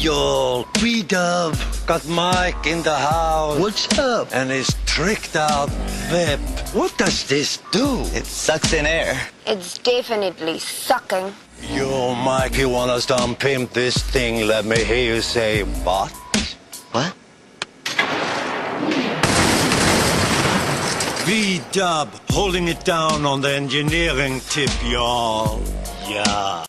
y'all. B-Dub got Mike in the house. What's up? And his tricked out whip. What does this do? It sucks in air. It's definitely sucking. Yo, Mike, you wanna stomp pimp this thing? Let me hear you say what? What? B-Dub holding it down on the engineering tip, y'all. Yeah.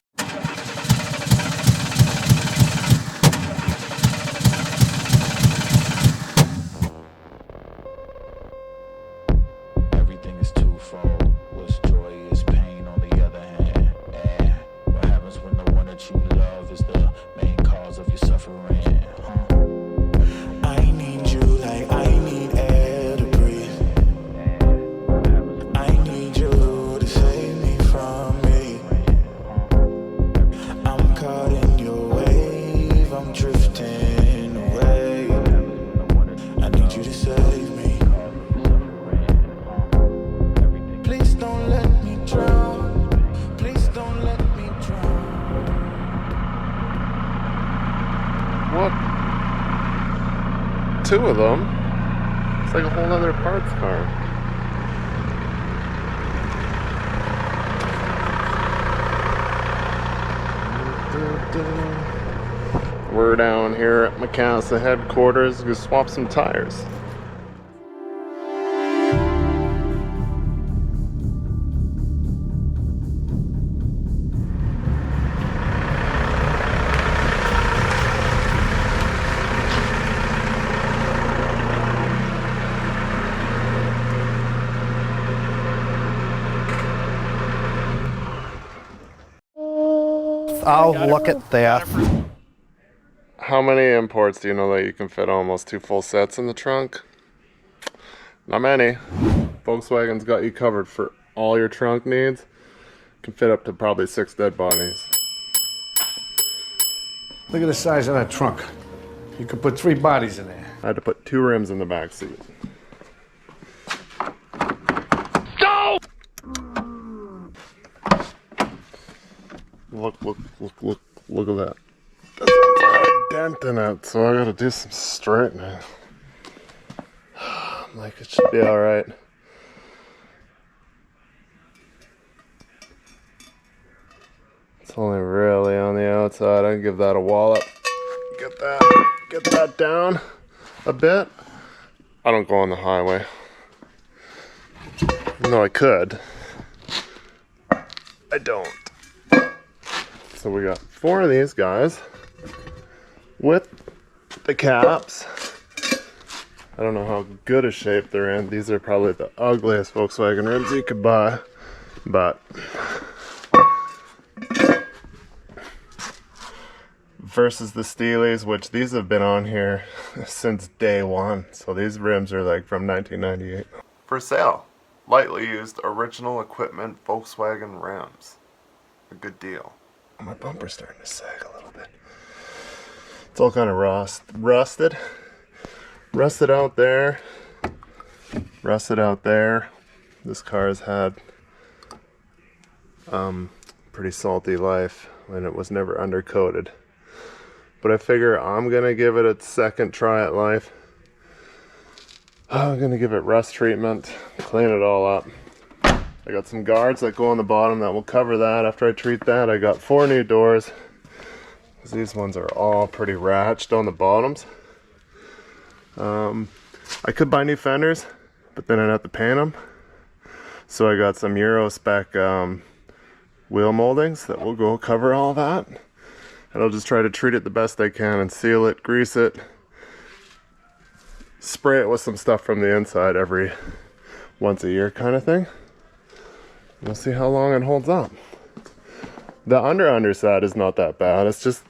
Everything is twofold. What's joy is pain on the other hand. And what happens when the one that you love is the main cause of your suffering? I need you like I need air to breathe. I need you to save me from me. I'm caught in your wave, I'm drifting away. I need you to save me. Please don't let me drown. Please don't let me drown. What? Two of them? It's like a whole other parts car. We're down here at Macassa headquarters to swap some tires. Oh, look at that. How many imports do you know that you can fit almost 2 full sets in the trunk? Not many. Volkswagen's got you covered for all your trunk needs. Can fit up to probably 6 dead bodies. Look at the size of that trunk. You could put 3 bodies in there. I had to put 2 rims in the back seat. Look at that. That's got a dent in it, so I gotta do some straightening. I'm like, it should be alright. It's only really on the outside. I can give that a wallop. Get that down a bit. I don't go on the highway. No, I could. I don't. So we got 4 of these guys with the caps. I don't know how good a shape they're in. These are probably the ugliest Volkswagen rims you could buy, but versus the Steelies, which these have been on here since day one. So these rims are like from 1998. For sale, lightly used original equipment Volkswagen rims. A good deal. My bumper's starting to sag a little bit. It's all kind of rusted out there, rusted out there. This car has had pretty salty life and it was never undercoated. But I figure I'm gonna give it a second try at life. I'm gonna give it rust treatment, clean it all up. I got some guards that go on the bottom that will cover that after I treat that. I got 4 new doors. These ones are all pretty ratched on the bottoms. I could buy new fenders, but then I'd have to paint them. So I got some Euro spec wheel moldings that will go cover all that. And I'll just try to treat it the best I can and seal it, grease it, spray it with some stuff from the inside every once a year kind of thing. We'll see how long it holds up. The underside is not that bad. It's just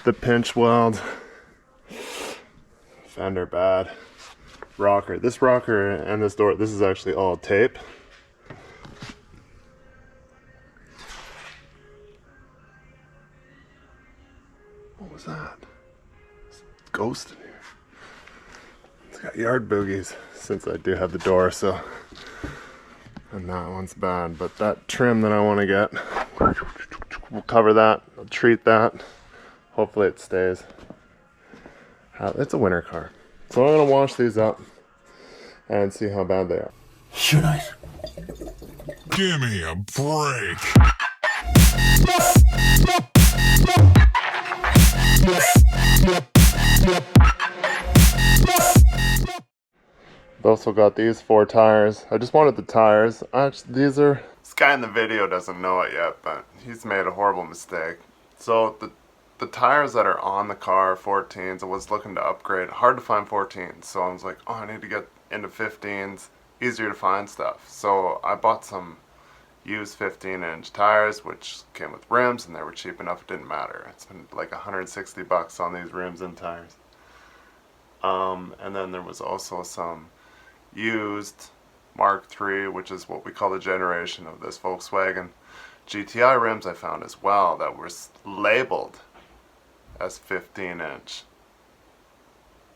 the pinch weld. Fender bad. Rocker. This rocker and this door, this is actually all tape. What was that? It's a ghost in here. It's got yard boogies since I do have the door, so. And that one's bad, but that trim that I want to get, we'll cover that, I'll treat that, hopefully it stays. It's a winter car. So I'm gonna wash these up and see how bad they are. Should I? Give me a break. I've also got these 4 tires. I just wanted the tires. Actually, these are... This guy in the video doesn't know it yet, but he's made a horrible mistake. So the tires that are on the car are 14s. I was looking to upgrade. Hard to find 14s. So I was like, oh, I need to get into 15s. Easier to find stuff. So I bought some used 15-inch tires, which came with rims, and they were cheap enough. It didn't matter. I spent like $160 on these rims and tires. And then there was also some used Mark III, which is what we call the generation of this Volkswagen GTI rims I found as well that were labeled as 15-inch.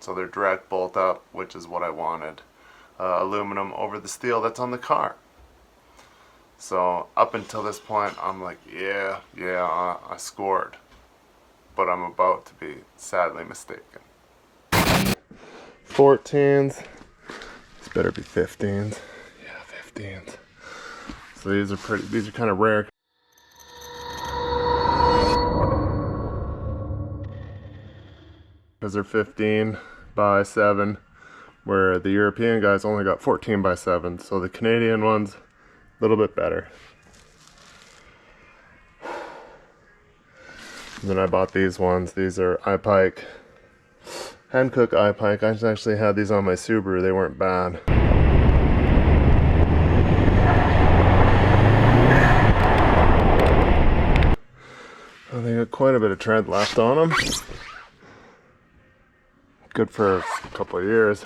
So they're direct bolt up, which is what I wanted. Aluminum over the steel that's on the car. So up until this point, I'm like, yeah, I scored. But I'm about to be sadly mistaken. 14s. This better be 15s. Yeah, 15s. So these are kind of rare. Because they're 15 by 7, where the European guys only got 14 by 7. So the Canadian ones, a little bit better. And then I bought these ones. These are iPike. Hankook iPike. I actually had these on my Subaru. They weren't bad. Oh, they got quite a bit of tread left on them. Good for a couple of years.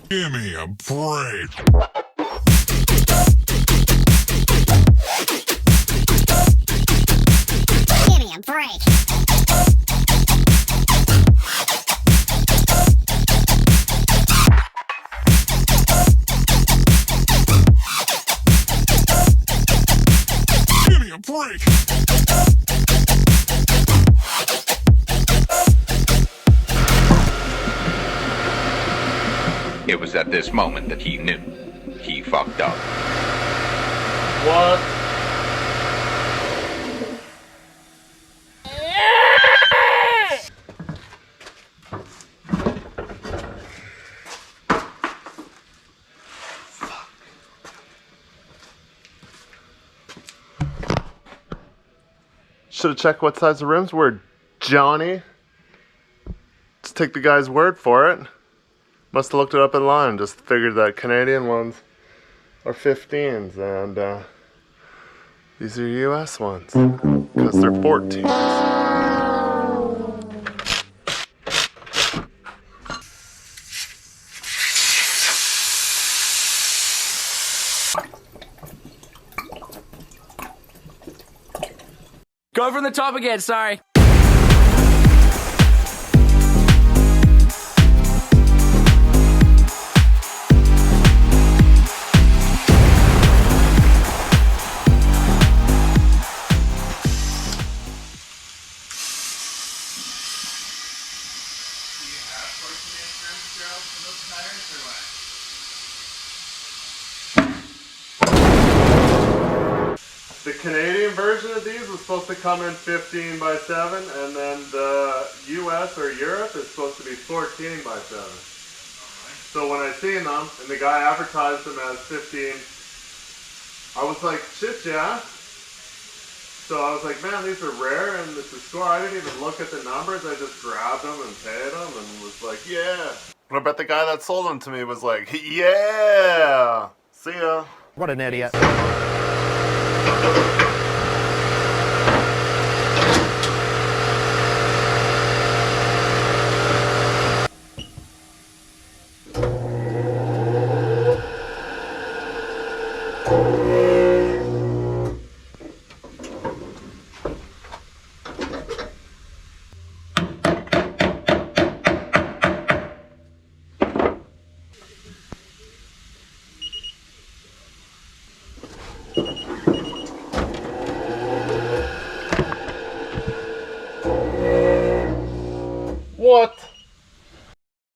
Give me a break. Give me a break. Give me a break. It was at this moment that he knew he fucked up. What? Should have checked what size the rims were, Johnny. Just take the guy's word for it. Must have looked it up in line. Just figured that Canadian ones are 15s and these are US ones because they're 14s. Go from the top again, sorry. The Canadian version of these was supposed to come in 15 by 7, and then the US or Europe is supposed to be 14 by 7. So when I seen them, and the guy advertised them as 15, I was like, shit, yeah. So I was like, man, these are rare, and this is score. I didn't even look at the numbers. I just grabbed them and paid them, and was like, yeah. But I bet the guy that sold them to me was like, yeah. See ya. What an idiot. What?